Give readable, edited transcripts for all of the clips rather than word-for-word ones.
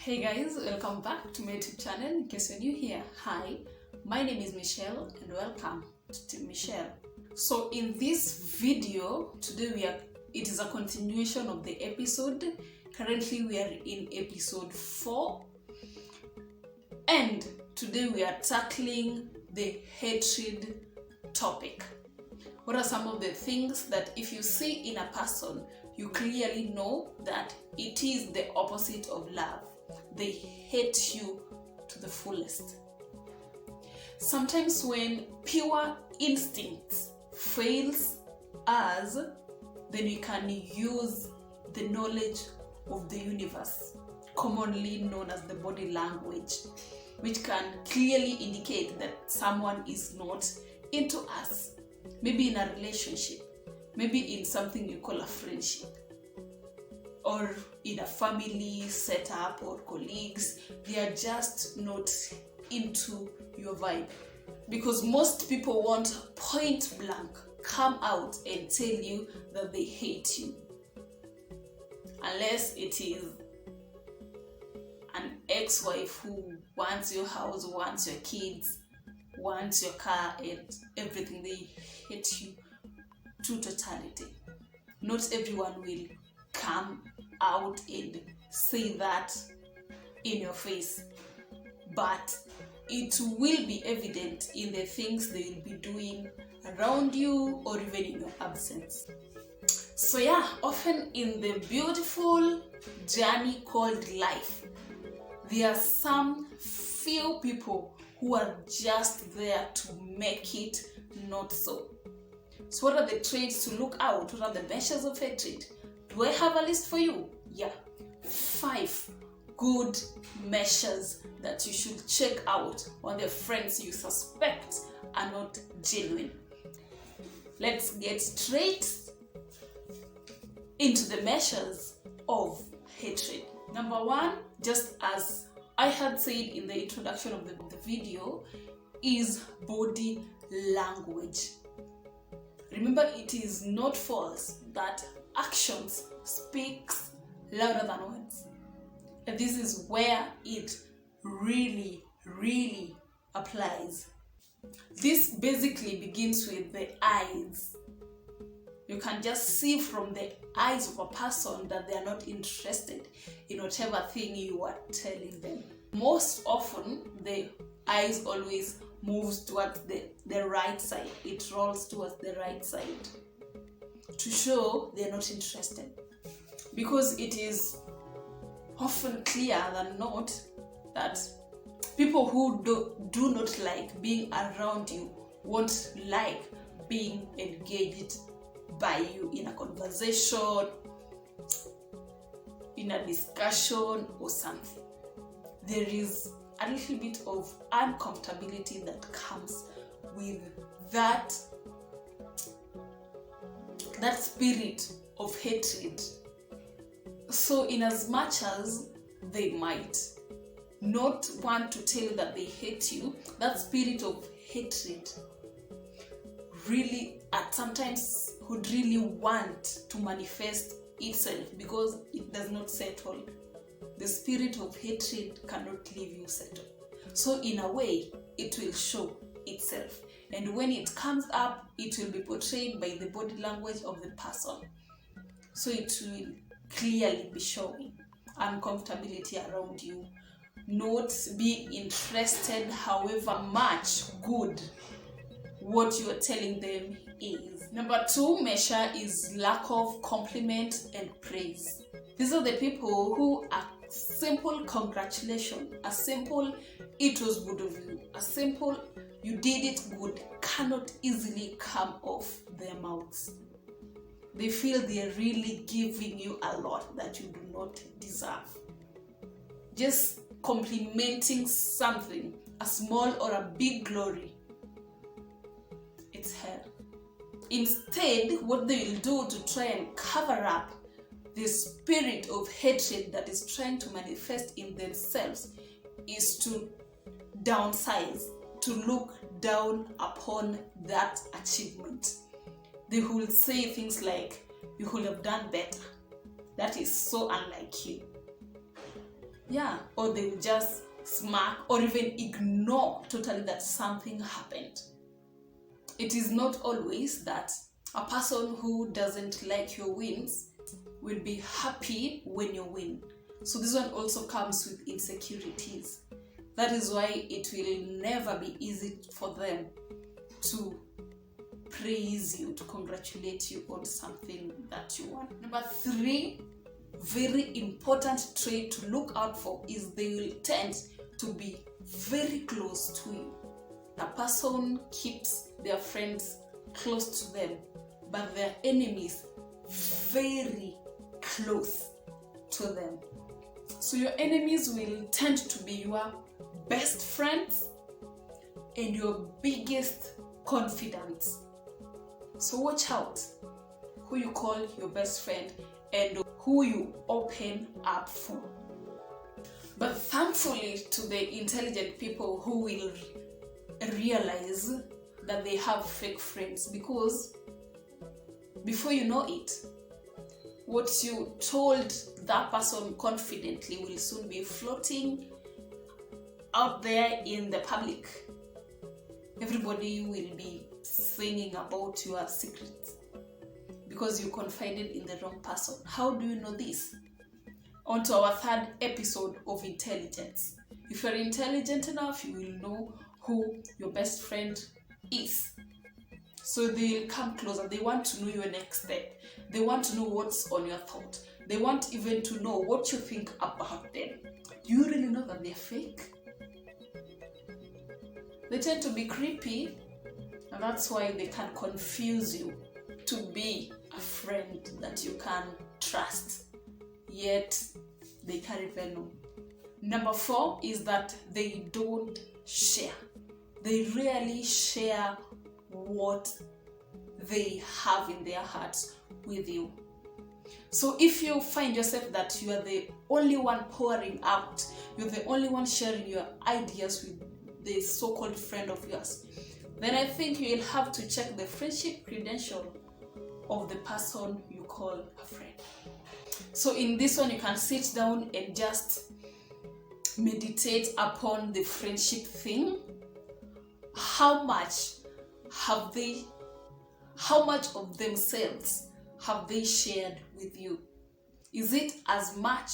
Hey guys, welcome back to my YouTube channel. In case you're new here, hi, my name is Michelle and welcome to Team Michelle. So in this video today it is a continuation of the episode. Currently we are in episode 4 and today we are tackling the hatred topic. What are some of the things that if you see in a person, you clearly know that it is the opposite of love? They hate you to the fullest. Sometimes when pure instincts fails us, then we can use the knowledge of the universe, commonly known as the body language, which can clearly indicate that someone is not into us. Maybe in a relationship, maybe in something you call a friendship, or in a family setup or colleagues. They are just not into your vibe. Because most people won't point blank come out and tell you that they hate you. Unless it is an ex-wife who wants your house, wants your kids, wants your car and everything. They hate you to totality. Not everyone will come out and say that in your face, but it will be evident in the things they will be doing around you or even in your absence. So yeah, often in the beautiful journey called life, there are some few people who are just there to make it not so. So what are the traits to look out? What are the measures of hatred? Do I have a list for you? Yeah. 5 good measures that you should check out on the friends you suspect are not genuine. Let's get straight into the measures of hatred. Number 1, just as I had said in the introduction of the video, is body language. Remember, it is not false that actions speaks louder than words. And this is where it really applies. This basically begins with the eyes. You can just see from the eyes of a person that they are not interested in whatever thing you are telling them. Most often, the eyes always moves towards the right side. It rolls towards the right side to show they're not interested. Because it is often clear than not that people who do not like being around you won't like being engaged by you in a conversation, in a discussion or something. There is a little bit of uncomfortability that comes with that spirit of hatred. So in as much as they might not want to tell you that they hate you, that spirit of hatred really at sometimes would really want to manifest itself because it does not settle. The spirit of hatred cannot leave you settled. So in a way, it will show itself. And when it comes up, it will be portrayed by the body language of the person. So it will clearly be showing uncomfortability around you, not being interested however much good what you are telling them is. Number 2 measure is lack of compliment and praise. These are the people who are simple congratulations, a simple it was good of you, a simple you did it good cannot easily come off their mouths. They feel they're really giving you a lot that you do not deserve. Just complimenting something, a small or a big glory, it's hell. Instead, what they will do to try and cover up the spirit of hatred that is trying to manifest in themselves is to downsize, to look down upon that achievement. They will say things like, you could have done better. That is so unlike you. Yeah, or they will just smirk or even ignore totally that something happened. It is not always that a person who doesn't like your wins will be happy when you win. So this one also comes with insecurities. That is why it will never be easy for them to praise you, to congratulate you on something that you want. Number 3, very important trait to look out for is they will tend to be very close to you. A person keeps their friends close to them, but their enemies very close to them. So your enemies will tend to be your best friends and your biggest confidants. So watch out who you call your best friend and who you open up for. But thankfully to the intelligent people who will realize that they have fake friends, because before you know it, what you told that person confidently will soon be floating out there in the public. Everybody will be singing about your secrets because you confided in the wrong person. How do you know this? On to our 3rd episode of intelligence. If you're intelligent enough, you will know who your best friend is. So they'll come closer. They want to know your next step. They want to know what's on your thought. They want even to know what you think about them. Do you really know that they're fake? They tend to be creepy, and that's why they can confuse you to be a friend that you can trust, yet they carry venom. Number 4 is that they don't share. They rarely share what they have in their hearts with you. So if you find yourself that you are the only one pouring out, you're the only one sharing your ideas with the so-called friend of yours, then I think you'll have to check the friendship credential of the person you call a friend. So in this one, you can sit down and just meditate upon the friendship thing. How much of themselves have they shared with you? Is it as much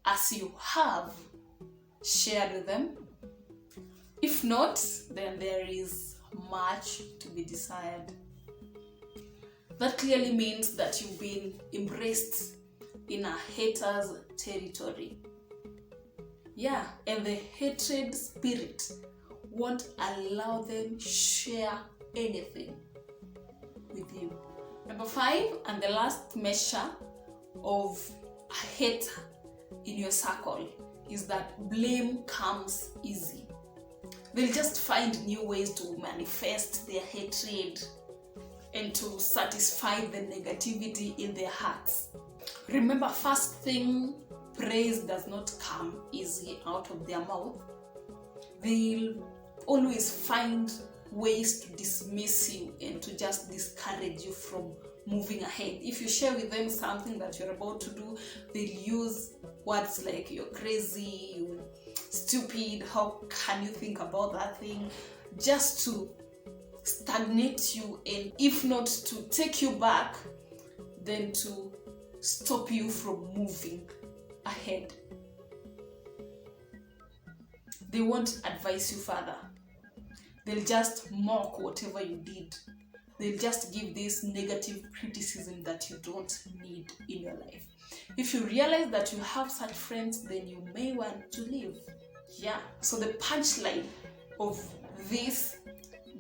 as you have shared with them? If not, then there is much to be desired. That clearly means that you've been embraced in a hater's territory. Yeah, and the hatred spirit won't allow them share anything with you. Number 5, and the last measure of a hater in your circle is that blame comes easy. They'll just find new ways to manifest their hatred and to satisfy the negativity in their hearts. Remember, first thing, praise does not come easy out of their mouth. They'll always find ways to dismiss you and to just discourage you from moving ahead. If you share with them something that you're about to do, they'll use words like you're crazy, you're stupid, how can you think about that thing, just to stagnate you, and if not to take you back, then to stop you from moving ahead. They won't advise you further. They'll just mock whatever you did. They'll just give this negative criticism that you don't need in your life. If you realize that you have such friends, then you may want to leave. Yeah, so the punchline of this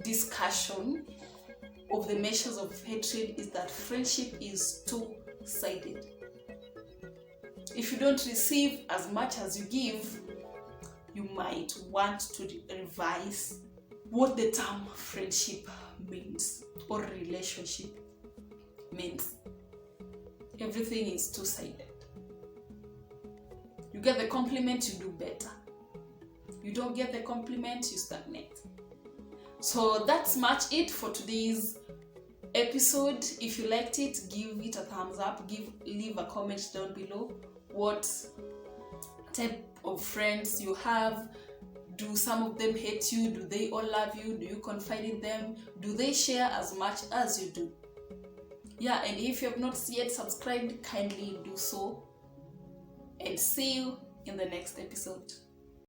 discussion of the measures of hatred is that friendship is two-sided. If you don't receive as much as you give, you might want to revise what the term friendship means or relationship means. Everything is two-sided. You get the compliment, you do better. You don't get the compliment, you stagnate. So that's much it for today's episode. If you liked it, give it a thumbs up. Leave a comment down below what type of friends you have. Do some of them hate you? Do they all love you? Do you confide in them? Do they share as much as you do? Yeah, and if you have not yet subscribed, kindly do so. And see you in the next episode.